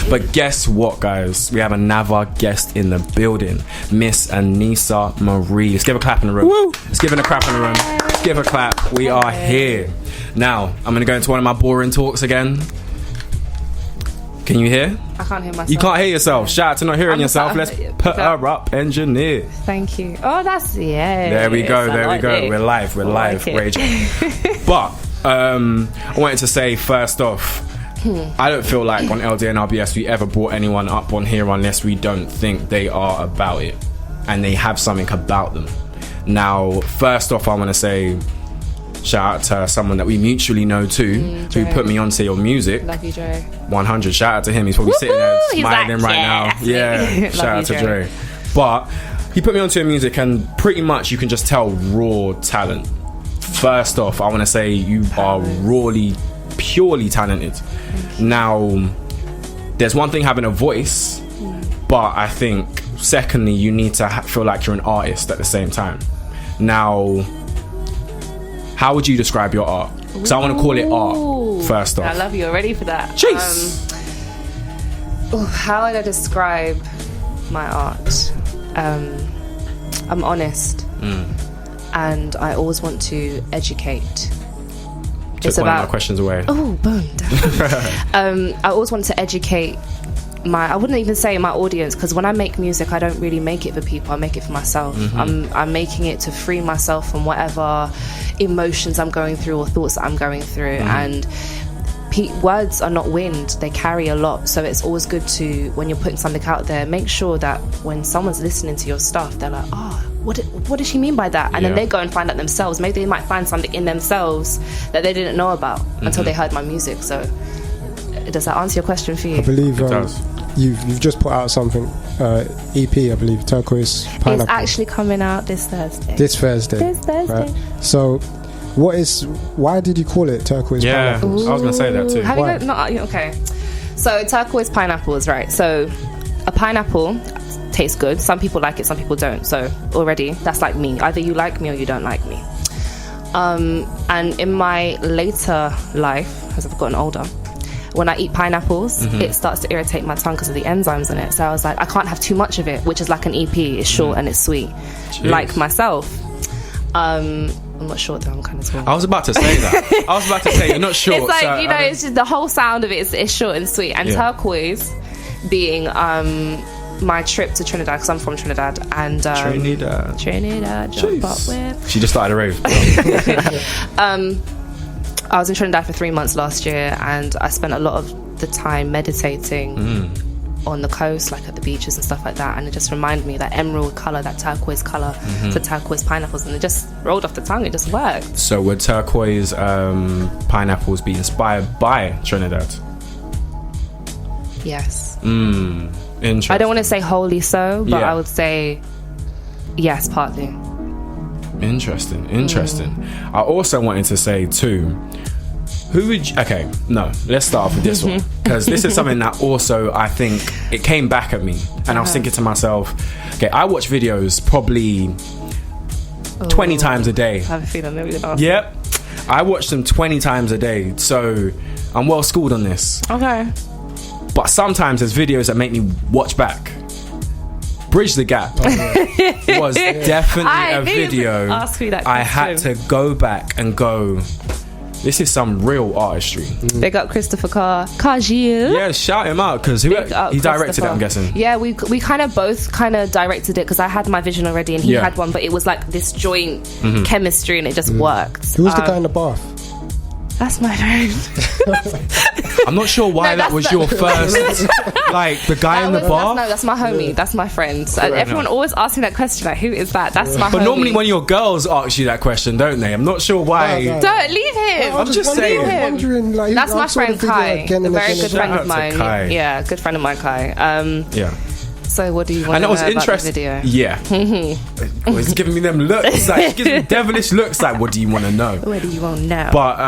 But guess what, guys? We have another guest in the building, Miss Aneesa Marie. Let's give a clap in the room. Woo. Let's give her a clap in the room. Let's give her a clap. We are here. Now, I'm going to go into one of my boring talks again. Can you hear? I can't hear myself. You can't hear yourself. Shout out to not hearing yourself. Let's put her up, engineer. Thank you. Oh, that's, yeah. There we go. We're live. Raging. But I wanted to say, first off, I don't feel like on LDNRBS we ever brought anyone up on here unless we don't think they are about it and they have something about them. Now, first off, I want to say shout out to someone that we mutually know too, who put me onto your music. Love you, Dre. 100. Shout out to him. He's probably sitting there smiling right now. Yeah. Shout out to Dre. But he put me onto your music, and pretty much you can just tell raw talent. First off, I want to say you are purely talented. Now, there's one thing having a voice, but I think secondly you need to feel like you're an artist at the same time. Now, how would you describe your art? Because I want to call it art first off. I love you already for that. Jeez. How would I describe my art? I'm honest, and I always want to educate. Took one of my questions away. Oh, boom. I always want to educate I wouldn't even say my audience, because when I make music I don't really make it for people, I make it for myself. I'm making it to free myself from whatever emotions I'm going through or thoughts that I'm going through. And words are not wind, they carry a lot, so it's always good to, when you're putting something out there, make sure that when someone's listening to your stuff they're like, what does she mean by that? And then they go and find out themselves. Maybe they might find something in themselves that they didn't know about until they heard my music. So does that answer your question for you? I believe it does. You've just put out something, EP, I believe, Turquoise Pineapple. It's actually coming out this Thursday. This Thursday. Right? So, why did you call it Turquoise Pineapples? I was going to say that too. Have you not? Okay. So, Turquoise Pineapples, right? So, a pineapple tastes good. Some people like it, some people don't. So, already, that's like me. Either you like me or you don't like me. And in my later life, as I've gotten older, when I eat pineapples, it starts to irritate my tongue because of the enzymes in it. So I was like, I can't have too much of it, which is like an EP. It's short and it's sweet. Jeez. Like myself. I'm not short though, I'm kind of tall. I was about to say that. I was about to say, you're not short. It's like, so, it's just the whole sound of it is short and sweet. And turquoise being my trip to Trinidad, because I'm from Trinidad. And Trinidad, jump up with. She just started a rave. I was in Trinidad for 3 months last year, and I spent a lot of the time meditating on the coast, like at the beaches and stuff like that, and it just reminded me that emerald colour, that turquoise colour, to turquoise pineapples, and it just rolled off the tongue. It just worked. So would turquoise pineapples be inspired by Trinidad? Yes. Interesting. I don't want to say wholly so, but I would say yes, partly. Interesting. I also wanted to say too, let's start off with this one, because this is something that also I think it came back at me, and I was thinking to myself, okay, I watch videos probably 20 times a day. I have a feeling they're going to ask. Yep, I watch them 20 times a day, so I'm well schooled on this. Okay. But sometimes there's videos that make me watch back. Bridge the Gap was definitely a video I had to go back and go, this is some real artistry. Big up Christopher Cargill. Yeah, shout him out, because he directed it, I'm guessing. Yeah, we kind of both directed it, because I had my vision already and he had one, but it was like this joint chemistry, and it just worked. Who was the guy in the bath? That's my friend. I'm not sure why that was your first, like the guy in the bath. That's my homie. That's my friend. And everyone always asks me that question, like, who is that? That's my homie. But normally when your girls ask you that question, don't they? I'm not sure why. No. Don't leave him. I'm just saying. Wondering, like, that's my friend Kai. A very good friend of mine. Kai. Yeah, good friend of mine, Kai. Yeah. So what do you want to know about the video? Yeah. He's giving me them looks. Like, he gives me devilish looks. Like, what do you want to know? What do you want to know? But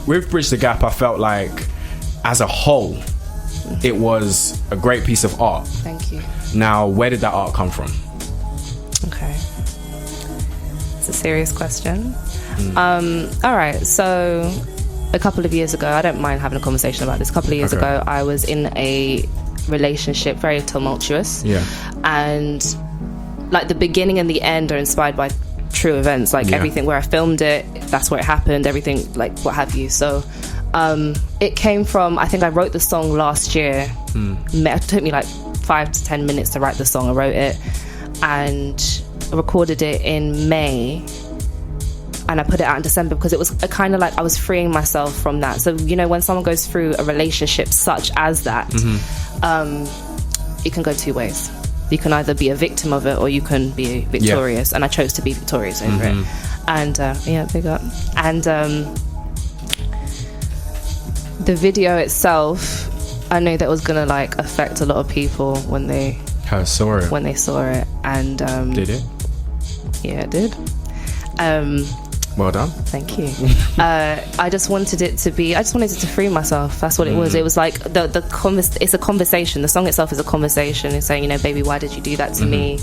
with Bridge the Gap, I felt like, as a whole, it was a great piece of art. Thank you. Now, where did that art come from? Okay. It's a serious question. All right. So, a couple of years ago, I don't mind having a conversation about this. A couple of years ago, I was in a relationship, very tumultuous. Yeah. And like the beginning and the end are inspired by true events, like everything where I filmed it, that's where it happened, everything, like what have you. So it came from, I think I wrote the song last year. It took me like 5 to 10 minutes to write the song. I wrote it and recorded it in May, and I put it out in December because it was kind of like I was freeing myself from that. So, you know, when someone goes through a relationship such as that, it can go two ways. You can either be a victim of it or you can be victorious. And I chose to be victorious over it. And big up. And the video itself, I knew that was gonna like affect a lot of people when they saw it. And did it? Yeah, it did. Well done. Thank you. I just wanted it to free myself. That's what it was. It was like it's a conversation. The song itself is a conversation. It's saying, you know, baby, why did you do that to me?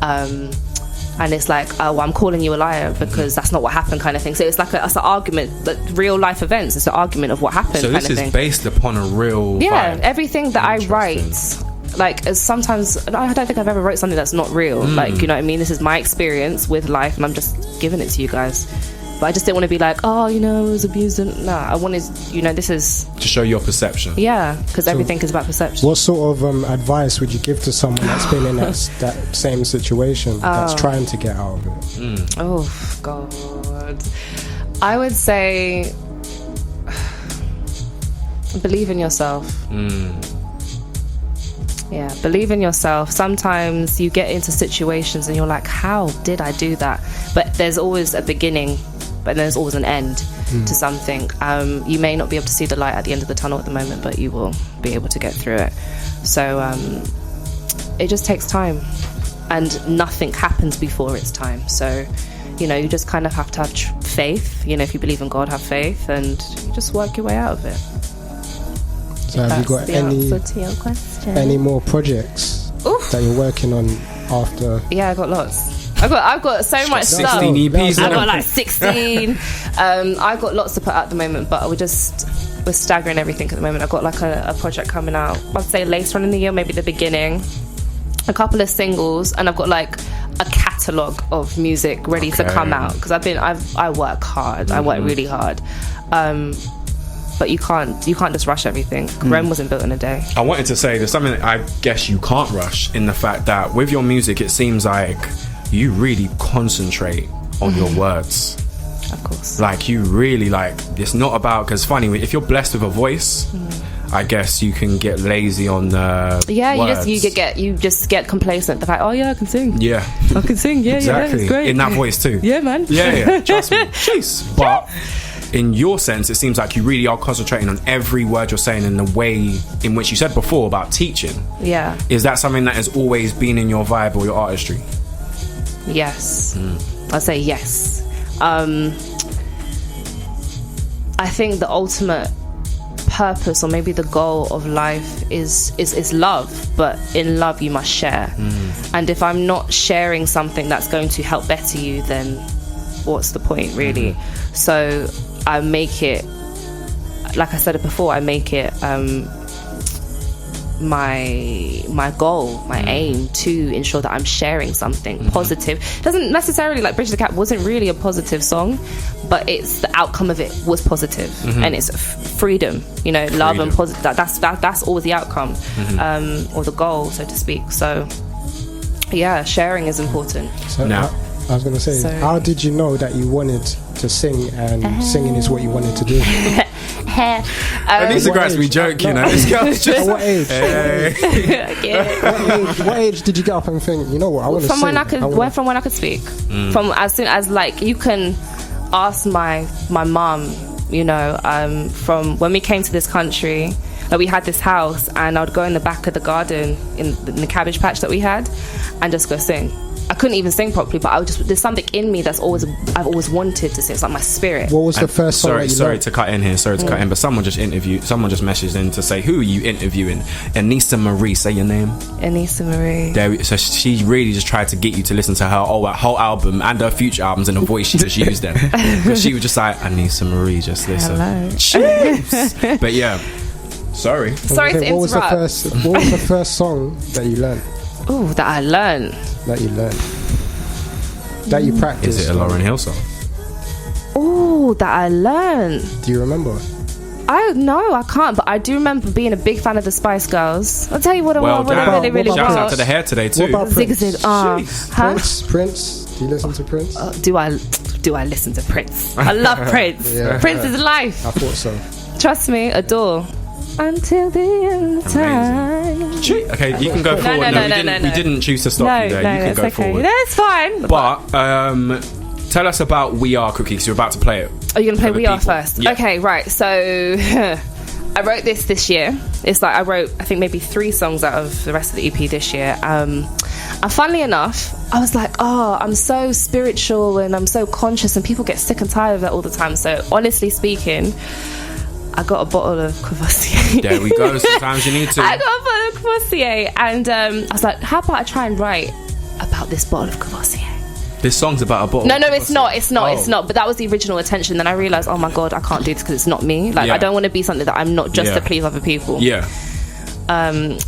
And it's like, oh, well, I'm calling you a liar because that's not what happened, kind of thing. So it's like it's an argument, like real life events. It's an argument of what happened. So this is based upon a real vibe. Everything that I write. Like, as sometimes I don't think I've ever wrote something that's not real. Like, you know what I mean? This is my experience with life, and I'm just giving it to you guys. But I just didn't want to be like, oh, you know, I was abused. No, I wanted, you know, this is to show your perception. Yeah, because everything is about perception. What sort of advice would you give to someone that's been in that same situation, that's trying to get out of it? Oh God, I would say believe in yourself. Yeah, believe in yourself. Sometimes you get into situations and you're like, how did I do that? But there's always a beginning, but there's always an end to something. You may not be able to see the light at the end of the tunnel at the moment, but you will be able to get through it. So it just takes time, and nothing happens before its time. So, you know, you just kind of have to have faith. You know, if you believe in God, have faith, and you just work your way out of it. So have you got any more projects that you're working on after? Yeah, I got lots. I've got so much stuff. 16 EPs. I've got like 16. I've got lots to put out at the moment, but we're staggering everything at the moment. I've got like a project coming out, I'd say later on in the year, maybe the beginning. A couple of singles, and I've got like a catalogue of music ready to come out, because I work hard. I work really hard. But you can't just rush everything. Rome wasn't built in a day. I wanted to say there's something that I guess you can't rush, in the fact that with your music it seems like you really concentrate on your words. Of course. Like you really, like, it's not about, because funny, if you're blessed with a voice, I guess you can get lazy on the words. you just get complacent. The fact, oh yeah, I can sing. Yeah, I can sing. Yeah, exactly. Yeah, it's great. In that voice too. Yeah, man. Yeah. Trust me. Jeez. But in your sense, it seems like you really are concentrating on every word you're saying in the way in which you said before about teaching. Yeah. Is that something that has always been in your vibe or your artistry? Yes. I'll say yes. I think the ultimate purpose, or maybe the goal of life is love, but in love you must share. And if I'm not sharing something that's going to help better you, then what's the point, really? So I make it, like I said it before, I make it my goal, my aim to ensure that I'm sharing something positive. It doesn't necessarily, like Bridge the Gap wasn't really a positive song, but it's the outcome of it was positive. And it's freedom, you know, love and positive. That's always the outcome, or the goal, so to speak. So yeah, sharing is important. So now I was going to say, how did you know that you wanted to sing, and singing is what you wanted to do? These guys, we joke, you know. This girl's just. What age? What age did you get up and think, you know what, I want to sing? From when I could speak. From as soon as, like, you can ask my mum, you know, from when we came to this country. Like, we had this house, and I'd go in the back of the garden in the cabbage patch that we had, and just go sing. I couldn't even sing properly, but there's something in me I've always wanted to sing. It's like my spirit. What was the first song? Sorry to cut in here. But someone just messaged in to say, who are you interviewing? Aneesa Marie, say your name. Aneesa Marie. So she really just tried to get you to listen to her whole album and her future albums in the voice she just used then. Because she was just like, Aneesa Marie, just listen. Hello. Jeez. But yeah. Sorry to interrupt. What was the first song that you learned? Ooh, that I learned. That you practiced. Is it a Lauryn Hill song? Ooh, that I learned. Do you remember? I can't, but I do remember being a big fan of the Spice Girls. I'll tell you what I really Shout out to the hair today too. What about Prince? Prince? Do you listen to Prince? Do I listen to Prince? I love Prince. Yeah. Prince is life. I thought so. Trust me, adore. Until the end of time. Okay, you can go forward. We didn't choose to stop you there. You can go forward. That's fine. But tell us about We Are Cookie, because you're about to play it. Are you going to play We Are first? Yeah. Okay, right. So I wrote this year. It's like I wrote, I think, maybe 3 songs out of the rest of the EP this year. And funnily enough, I was like, I'm so spiritual and I'm so conscious, and people get sick and tired of that all the time. So honestly speaking, I got a bottle of Courvoisier. There we go. Sometimes you need to. I got a bottle of Courvoisier, and I was like, how about I try and write about this bottle of Courvoisier? This song's about a bottle. No, it's not. It's not. But that was the original intention. Then I realised, oh my God, I can't do this because it's not me. Like, I don't want to be something that I'm not just to please other people. Yeah.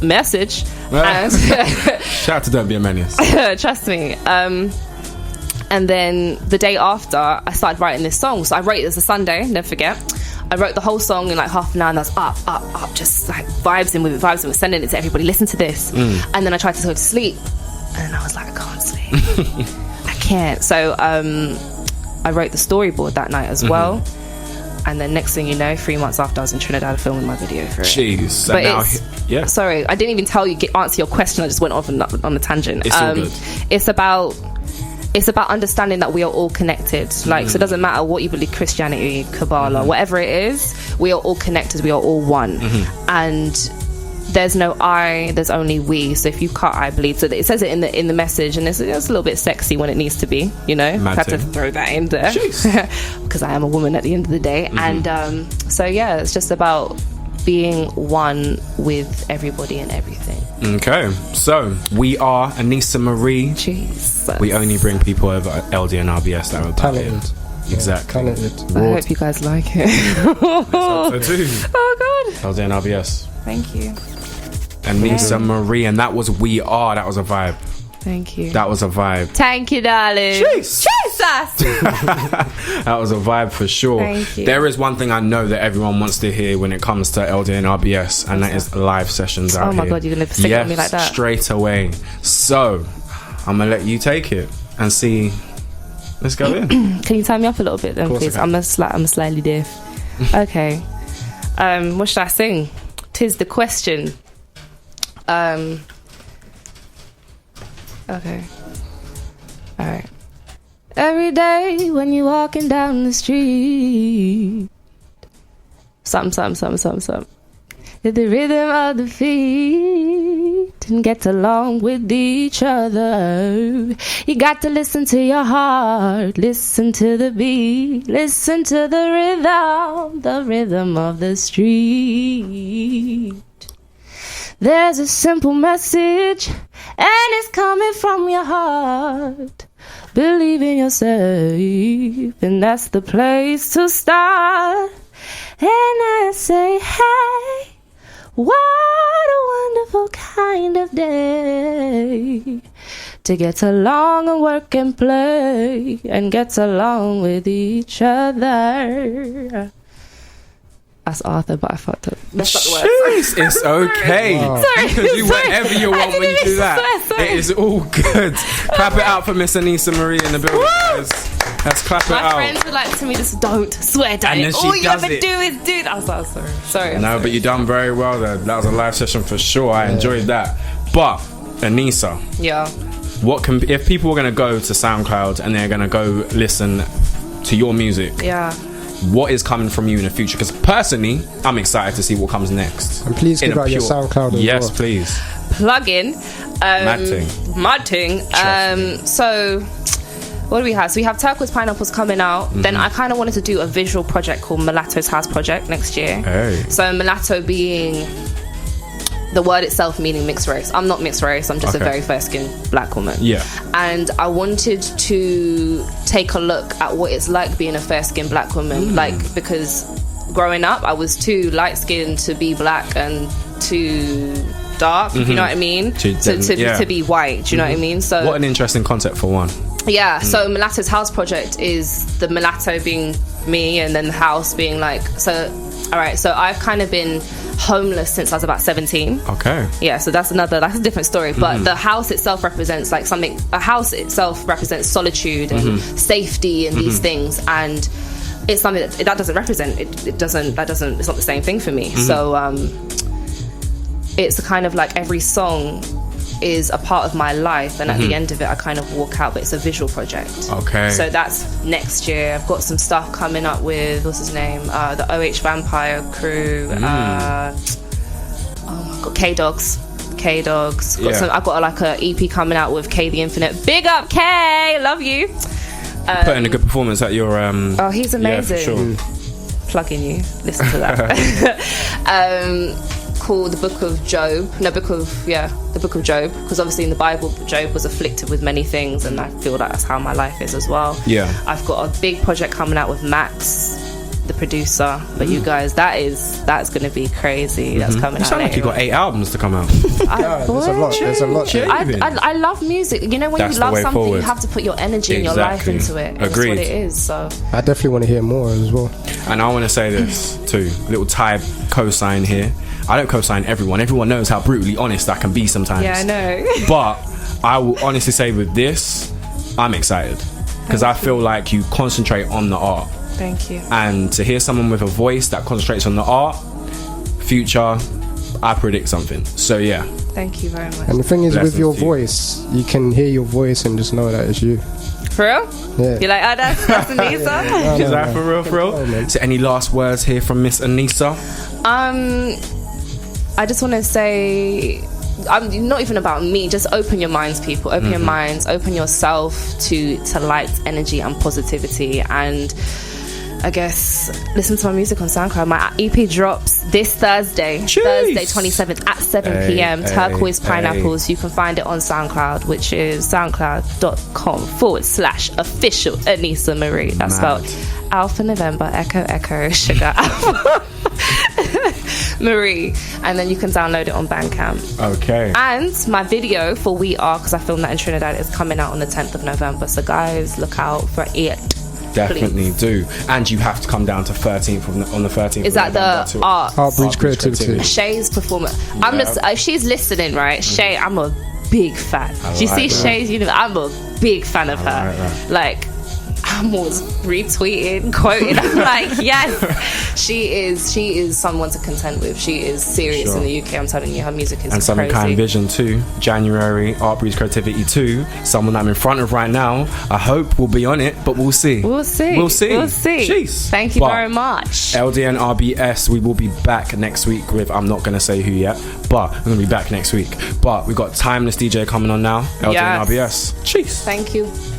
Message. Shout out to Don't Be a Menace. Trust me. And then the day after, I started writing this song. So I wrote it as a Sunday, never forget. I wrote the whole song in like half an hour, and I was up, just like vibes in with it, sending it to everybody. Listen to this. And then I tried to go to sleep, and I was like, I can't sleep. I can't. So I wrote the storyboard that night as well. And then next thing you know, 3 months after, I was in Trinidad filming my video for it. Jeez. But sorry, I didn't even tell you, answer your question. I just went off on a tangent. It's all good. It's about understanding that we are all connected. Like, so it doesn't matter what you believe, Christianity, Kabbalah, whatever it is, we are all connected. We are all one. And there's no I, there's only we. So if you cut, I bleed. So it says it in the message, and it's a little bit sexy when it needs to be, you know. I had to throw that in there because I am a woman at the end of the day. And so yeah, it's just about being one with everybody and everything. Okay, so we are Aneesa Marie. Jesus. We only bring people over at LDNRBS that are talented. Exactly. Talented. I hope you guys like it. Let's hope so too. Oh God. LDNRBS. Thank you. Aneesa Marie, and that was We Are. That was a vibe. Thank you. That was a vibe. Thank you, darling. Jesus. That was a vibe for sure. Thank you. There is one thing I know that everyone wants to hear when it comes to LDNRBS, and that is live sessions out here. Oh my God, you're going to stick on me like that? Straight away. So, I'm going to let you take it and see. Let's go in. Can you turn me up a little bit then, please? I'm slightly deaf. Okay. What should I sing? 'Tis the question. Okay. Alright. Every day when you're walking down the street, something. Hit the rhythm of the feet and get along with each other. You got to listen to your heart, listen to the beat, listen to the rhythm of the street. There's a simple message, and it's coming from your heart. Believe in yourself, and that's the place to start. And I say, hey, what a wonderful kind of day to get along and work and play and get along with each other. That's Arthur, but I fucked up. That's not the word. It's okay. Wow. You can do whatever you want when you do that. It is all good. Clap it out for Miss Aneesa Marie in the building. Let's clap it out. My friends were like to me, just don't swear, darling. All you ever do is do that. I was like, sorry. No, but you done very well there. That was a live session for sure. I enjoyed that. But Aneesa, if people were going to go to SoundCloud and they're going to go listen to your music, what is coming from you in the future? Because personally, I'm excited to see what comes next. And please give out your SoundCloud as yes, well. Please. Plug in. Mad ting. So what do we have? So we have Turquoise Pineapples coming out. Then I kind of wanted to do a visual project called Mulatto's House Project next year. Hey. So mulatto being the word itself meaning mixed race. I'm not mixed race. I'm just a very fair-skinned black woman. Yeah. And I wanted to take a look at what it's like being a fair-skinned black woman. Like, because growing up, I was too light skinned to be black and too dark, if you know what I mean, to be white. Do you know what I mean? So what an interesting concept for one. Yeah, so Mulatto's house project is the mulatto being me, and then the house being like, so alright, so I've kind of been homeless since I was about 17. Okay. Yeah, so that's a different story. But the house itself represents like something. A house itself represents solitude and safety and these things, and it's something that doesn't represent. It's not the same thing for me. So it's kind of like every song is a part of my life, and at the end of it I kind of walk out, but it's a visual project. Okay. So that's next year. I've got some stuff coming up with, what's his name, the OH Vampire crew, oh my god, K-Dogs. I've got like a EP coming out with K the Infinite. Big up K, love you. Put in a good performance at your oh, he's amazing. Yeah, for sure. Plugging you, listen to that. Called the Book of Job, because obviously in the Bible Job was afflicted with many things, and I feel that's how my life is as well. I've got a big project coming out with Max, the producer, but you guys, that's gonna be crazy. That's coming out. You sound like you got 8 albums to come out. There's a lot. I love music. You know, when you love something, you have to put your energy and your life into it. That's what it is. So I definitely want to hear more as well. And I want to say this too, little Ty co-sign here. I don't co-sign everyone. Everyone knows how brutally honest I can be sometimes. Yeah, I know. But I will honestly say with this, I'm excited. Because I feel like you concentrate on the art. Thank you. And to hear someone with a voice that concentrates on the art, future, I predict something. So yeah. Thank you very much. And the thing is, with your voice, you can hear your voice and just know that it's you. For real? Yeah. You're like, oh, that's Aneesa? Is that for real? So any last words here from Miss Aneesa? I just want to say, not even about me, just open your minds, people. Open your minds, open yourself to light, energy and positivity. And I guess listen to my music on SoundCloud. My EP drops this Thursday, Thursday 27th at 7 p.m. Turquoise Pineapples. You can find it on SoundCloud, which is soundcloud.com/official Aneesa Marie. That's spelled Alpha November Echo Echo Sugar Alpha Marie, and then you can download it on Bandcamp. Okay. And my video for We Are, because I filmed that in Trinidad, is coming out on the 10th of November. So guys, look out for it. Definitely do. And you have to come down to 13th on the 13th. Is that the Heartbreach Creativity? Shay's performance. I'm just, she's listening, right? Shay, I'm a big fan. Do you see Shay's universe? I'm a big fan of her. Like, I'm always retweeting, quoting. I'm like, yes, she is someone to contend with. She is serious in the UK. I'm telling you, her music is and Something Kind Vision 2, January, Art Breeds Creativity 2, someone that I'm in front of right now. I hope we'll be on it, but we'll see. We'll see. Jeez. Thank you very much. LDNRBS, we will be back next week with, I'm not going to say who yet, but we're going to be back next week. But we've got Timeless DJ coming on now. LDNRBS. Cheers. Thank you.